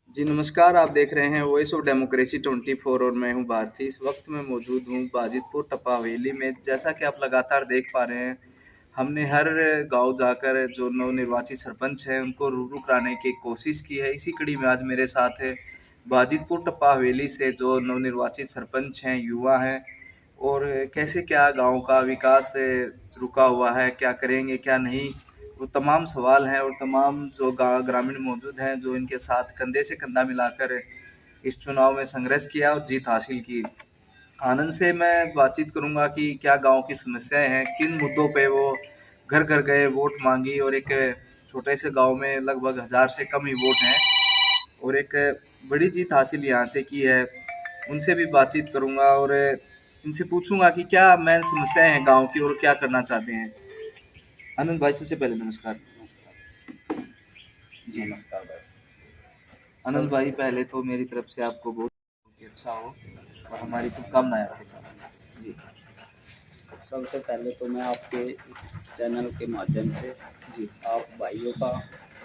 जी नमस्कार, आप देख रहे हैं वॉइस ऑफ डेमोक्रेसी 24 और मैं हूं भारती। इस वक्त मैं मौजूद हूं बाजितपुर टप्पा हवेली में। जैसा कि आप लगातार देख पा रहे हैं, हमने हर गांव जाकर जो नवनिर्वाचित सरपंच हैं उनको रूबरू कराने की कोशिश की है। इसी कड़ी में आज मेरे साथ है बाजितपुर टप्पा हवेली से जो नवनिर्वाचित सरपंच हैं, युवा हैं, और कैसे क्या गांव का विकास रुका हुआ है, क्या करेंगे क्या नहीं, वो तमाम सवाल हैं। और तमाम जो ग्रामीण मौजूद हैं जो इनके साथ कंधे से कंधा मिलाकर इस चुनाव में संघर्ष किया और जीत हासिल की। आनंद से मैं बातचीत करूंगा कि क्या गांव की समस्याएं हैं, किन मुद्दों पे वो घर घर गए, वोट मांगी, और एक छोटे से गांव में लगभग 1000 से कम ही वोट हैं और एक बड़ी जीत हासिल यहाँ से की है। उनसे भी बातचीत करूंगा और इनसे पूछूंगा कि क्या मेन समस्याएं हैं गांव की और क्या करना चाहते हैं। आनंद भाई, सबसे पहले नमस्कार। जी नमस्कार भाई। आनंद भाई, पहले तो मेरी तरफ से आपको बहुत ही अच्छा हो और हमारी शुभकामनाएं आपके साथ। जी। सबसे पहले तो मैं आपके चैनल के माध्यम से जी। आप भाइयों का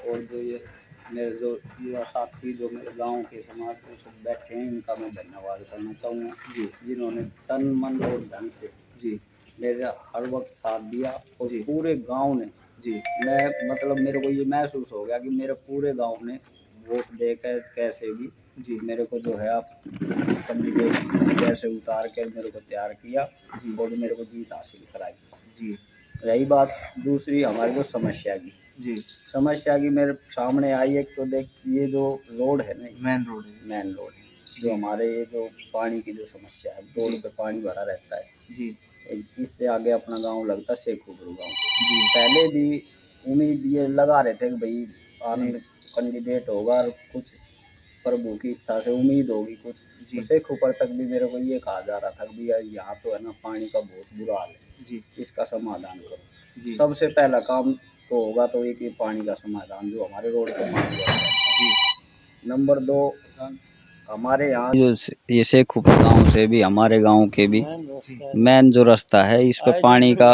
और जो ये मेरे जो युवा साथी जो मेरे गांव के समाज में सब बैठे हैं, इनका मैं धन्यवाद करना चाहूँगा। जी। जिन्होंने तन मन और धन से जी। मेरा हर वक्त साथ दिया और जी। पूरे गांव ने, जी। मैं मतलब मेरे को ये महसूस हो गया कि मेरे पूरे गांव ने वोट देकर कैसे भी जी। मेरे को जो है आप कैंडिडेट कैसे उतार कर मेरे को तैयार किया जी। और मेरे को जीत हासिल कराई। जी। रही बात दूसरी हमारी जो समस्या की, जी। समस्या की मेरे सामने आई। एक तो देख, ये जो रोड है ना, मेन रोड है। मेन रोड है जो जी। हमारे ये जो पानी की जो समस्या है, रोड जी। पे पानी भरा रहता है। जी। इससे आगे अपना गांव लगता है शेखुपुर गांव। जी। पहले भी उम्मीद ये लगा रहे थे कि भाई जी। आनंद कैंडिडेट होगा और कुछ प्रभु की इच्छा से उम्मीद होगी कुछ। तो जी। शेखुपुर तक भी मेरे को ये कहा जा रहा था कि भैया यहाँ तो है ना पानी का बहुत बुरा हाल है, जी। इसका समाधान करो। जी। सबसे पहला काम तो होगा तो एक ये पानी का समाधान जो हमारे रोड पे पानी भरा रहता जी। है। नंबर दो, हमारे यहाँ जो ये शेखुपुर गाँव से भी हमारे गाँव के भी मेन जो रास्ता है, इस पे पानी का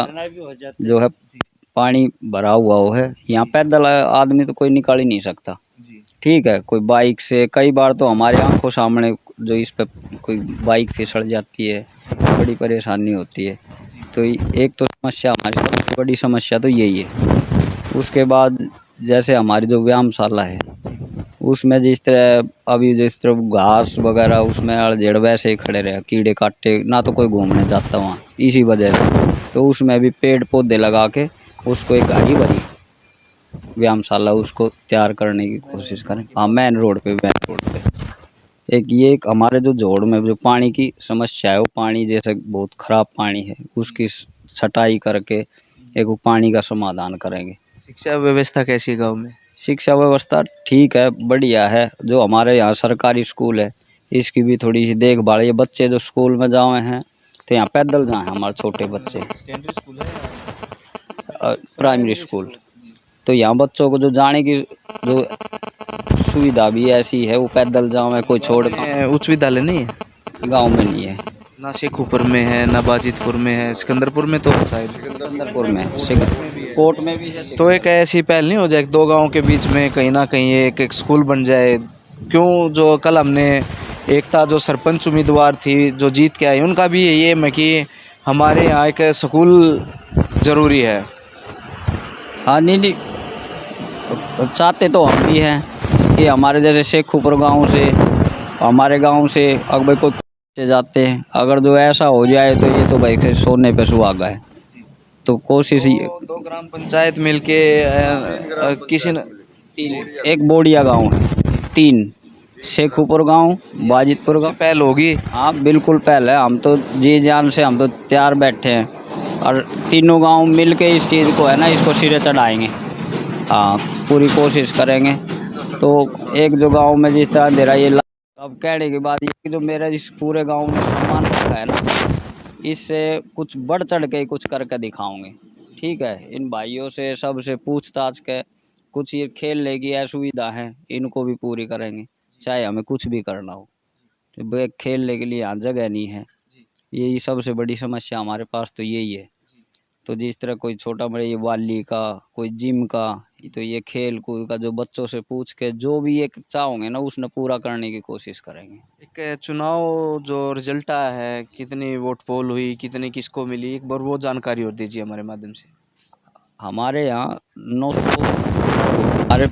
जो है जी। पानी भरा हुआ वो है। यहाँ पैदल आदमी तो कोई निकाल ही नहीं सकता। जी। ठीक है, कोई बाइक से, कई बार तो हमारे आंखों सामने जो इस पे कोई बाइक फिसल जाती है, बड़ी परेशानी होती है। जी। तो एक तो समस्या, हमारी सबसे बड़ी समस्या तो यही है। उसके बाद जैसे हमारी जो व्यायामशाला है, उसमें जिस तरह अभी जिस तरह घास वगैरह उसमें अड़जेड़ वैसे ही खड़े रहे, कीड़े काटे, ना तो कोई घूमने जाता वहाँ इसी वजह से। तो उसमें भी पेड़ पौधे लगा के उसको एक हरी भरी व्यायामशाला उसको तैयार करने की कोशिश करें। हाँ, मेन रोड पे एक हमारे जो जोड़ में जो पानी की समस्या है, वो पानी जैसे बहुत खराब पानी है, उसकी छटाई करके एक वो पानी का समाधान करेंगे। शिक्षा व्यवस्था कैसी है गांव में? शिक्षा व्यवस्था ठीक है, बढ़िया है। जो हमारे यहाँ सरकारी स्कूल है, इसकी भी थोड़ी सी देखभाल। ये बच्चे जो स्कूल में जाए हैं तो यहाँ पैदल जाए हमारे छोटे बच्चे, सेकेंडरी स्कूल है प्राइमरी स्कूल। तो यहाँ बच्चों को जो जाने की जो सुविधा भी ऐसी है, वो पैदल जाओ, कोई छोड़ उच्च विद्यालय नहीं है गांव में नहीं है। ना, शेखुपुर में है ना, बाजितपुर में है, सिकंदरपुर में तो शायद सिकंदरपुर में, कोट में भी है। तो एक ऐसी पहल नहीं हो जाए दो गांव के बीच में कहीं ना कहीं एक स्कूल बन जाए? क्यों, जो कल हमने एकता जो सरपंच उम्मीदवार थी जो जीत के आई, उनका भी यही है कि हमारे यहाँ एक स्कूल ज़रूरी है। हाँ, नहीं नहीं, चाहते तो हम भी हैं कि हमारे जैसे शेखुपुर गांव से, हमारे गांव से अगर कोई बच्चे जाते हैं, अगर जो ऐसा हो जाए तो ये तो भाई फिर सोने पे सुहागा है। तो कोशिश दो ग्राम पंचायत मिलके किसी न एक बोडिया गांव है, 3 शेखुपुर गांव, बाजितपुर गांव पहल होगी। हाँ बिल्कुल पहले हम तो जी जान से हम तो तैयार बैठे हैं, और तीनों गांव मिल के इस चीज़ को है ना, इसको सिरे चढ़ाएंगे। हाँ, पूरी कोशिश करेंगे। तो एक जो गांव में जिस तरह दे रहा ये अब कहने की बात ये कि जो मेरा इस पूरे गांव में सम्मान रखा है ना, इससे कुछ बढ़ चढ़ के कुछ करके दिखाऊंगे। ठीक है, इन भाइयों से सबसे पूछताछ के कुछ ये खेलने की असुविधा है, इनको भी पूरी करेंगे, चाहे हमें कुछ भी करना हो। तो खेलने के लिए यहाँ जगह नहीं है, यही सबसे बड़ी समस्या हमारे पास तो यही है। तो जिस तरह कोई छोटा बड़ा ये वाली का, कोई जिम का, तो ये खेल कूद का जो बच्चों से पूछ के जो भी एक चाहोगे ना उसने पूरा करने की कोशिश करेंगे। एक चुनाव जो रिजल्ट आया है, कितनी वोट पोल हुई, कितनी किसको मिली, एक बार वो जानकारी और दीजिए हमारे माध्यम से। हमारे यहाँ 900 हमारे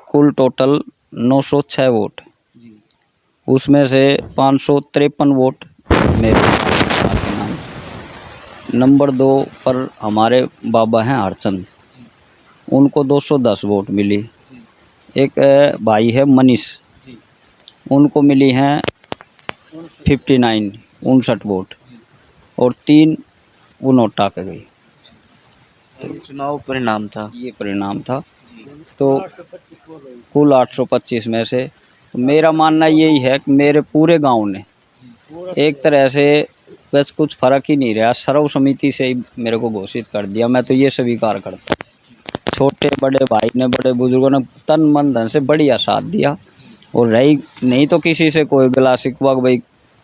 कुल टोटल 906 वोट, जी उसमें से 553 वोट मेरे के नाम से। नंबर 2 पर हमारे बाबा हैं हरचंद, उनको 210 वोट मिली। एक भाई है मनीष, उनको मिली हैं 59 वोट, और 3 वो नोटा के गई। तो चुनाव परिणाम था। ये परिणाम था। तो कुल 825 में से तो मेरा मानना यही है कि मेरे पूरे गांव ने एक तरह से बस कुछ फर्क ही नहीं रहा, सर्वसम्मति से ही मेरे को घोषित कर दिया। मैं तो ये स्वीकार करता हूँ। छोटे बड़े भाई ने, बड़े बुजुर्गों ने तन मन धन से बढ़िया साथ दिया। और रही नहीं तो किसी से कोई गिला शिकवा भाई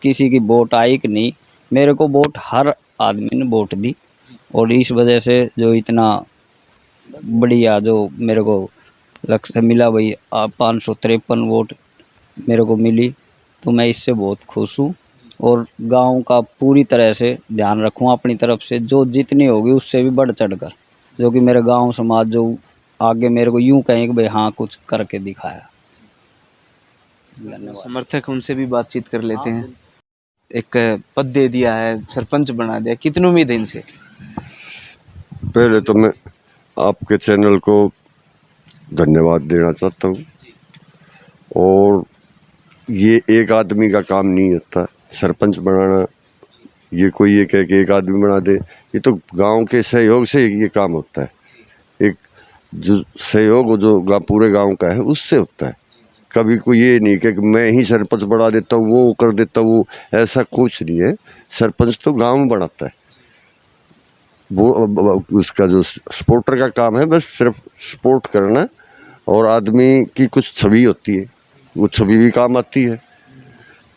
किसी की वोट आई कि नहीं, मेरे को वोट हर आदमी ने वोट दी। और इस वजह से जो इतना बढ़िया जो मेरे को लक्ष्य मिला भाई, 553 वोट मेरे को मिली, तो मैं इससे बहुत खुश हूँ। और गांव का पूरी तरह से ध्यान रखूँगा अपनी तरफ से, जो जितनी होगी उससे भी बढ़ चढ़ कर, जो कि मेरे गांव समाज जो आगे मेरे को यूँ कहें कि भाई हाँ कुछ करके दिखाया। धन्यवाद। समर्थक उनसे भी बातचीत कर लेते हैं। एक पद दे दिया है, सरपंच बना दिया, कितनी उम्मीद है इनसे? पहले तो मैं आपके चैनल को धन्यवाद देना चाहता हूँ। और ये एक आदमी का काम नहीं होता सरपंच बनाना, ये कोई ये कह के एक आदमी बना दे, ये तो गांव के सहयोग से ये काम होता है। एक जो सहयोग जो पूरे गांव का है उससे होता है। कभी कोई ये नहीं कि मैं ही सरपंच बना देता हूँ, वो कर देता हूँ, ऐसा कुछ नहीं है। सरपंच तो गांव बनाता है। वो उसका जो सपोर्टर का काम है बस सिर्फ सपोर्ट करना, और आदमी की कुछ छवि होती है, वो छवि भी काम आती है।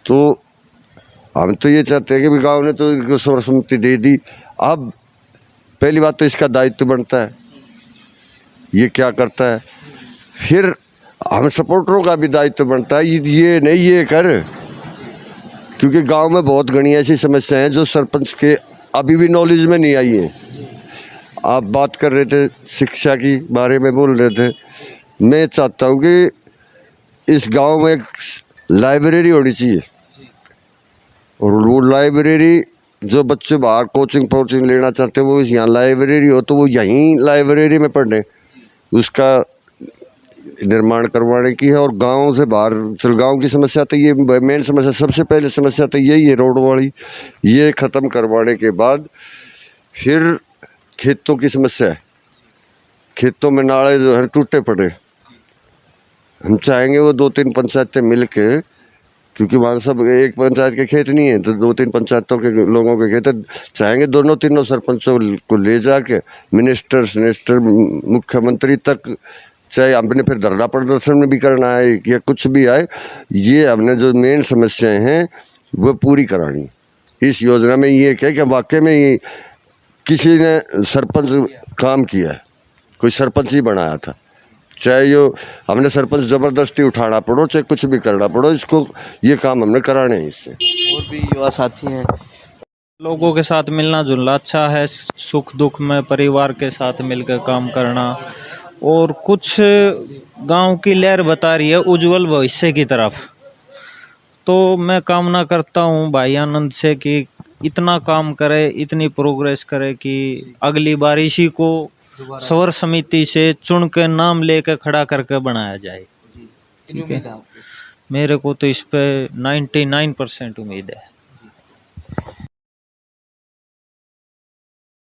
तो हम तो ये चाहते हैं कि गांव ने तो इनको सर्वसम्मति दे दी। अब पहली बात तो इसका दायित्व बनता है, ये क्या करता है। फिर हम सपोर्टरों का भी दायित्व बनता है, ये नहीं ये कर, क्योंकि गांव में बहुत घनी ऐसी समस्याएं हैं जो सरपंच के अभी भी नॉलेज में नहीं आई है। आप बात कर रहे थे शिक्षा की बारे में बोल रहे थे, मैं चाहता हूँ कि इस गांव में एक लाइब्रेरी होनी चाहिए। और वो लाइब्रेरी जो बच्चे बाहर कोचिंग लेना चाहते हैं, वो यहाँ लाइब्रेरी हो तो वो यहीं लाइब्रेरी में पढ़ने, उसका निर्माण करवाने की है। और गांव से बाहर चल, गांव की समस्या तो ये मेन समस्या, सबसे पहले समस्या तो यही है रोड वाली, ये ख़त्म करवाने के बाद फिर खेतों की समस्या है। खेतों में नाले जो है टूटे पड़े, हम चाहेंगे वो 2-3 पंचायतें मिल के, क्योंकि वहाँ सब एक पंचायत के खेत नहीं है, तो 2-3 पंचायतों के लोगों के खेत चाहेंगे, दोनों तीनों सरपंचों को ले जाके मिनिस्टर मुख्यमंत्री तक, चाहे हमने फिर धरना प्रदर्शन में भी करना है या कुछ भी आए, ये हमने जो मेन समस्याएं हैं वो पूरी करानी। इस योजना में ये क्या कि वाकई में ये किसी ने सरपंच काम किया है, कोई सरपंच ही बनाया था, चाहे यो हमने सरपंच ज़बरदस्ती उठाना पड़ो, चाहे कुछ भी करना पड़ो, इसको ये काम हमने कराने हैं। इससे और भी युवा साथी हैं। लोगों के साथ मिलना जुलना अच्छा है, सुख दुख में परिवार के साथ मिलकर काम करना। और कुछ गांव की लहर बता रही है उज्जवल भविष्य की तरफ, तो मैं कामना करता हूं भाई आनंद से कि इतना काम करे, इतनी प्रोग्रेस करे कि अगली बार इसी को सवर समिति से चुन के नाम लेकर खड़ा करके बनाया जाए। कितनी उम्मीद है आपको? मेरे को तो इस पे 99% उम्मीद है।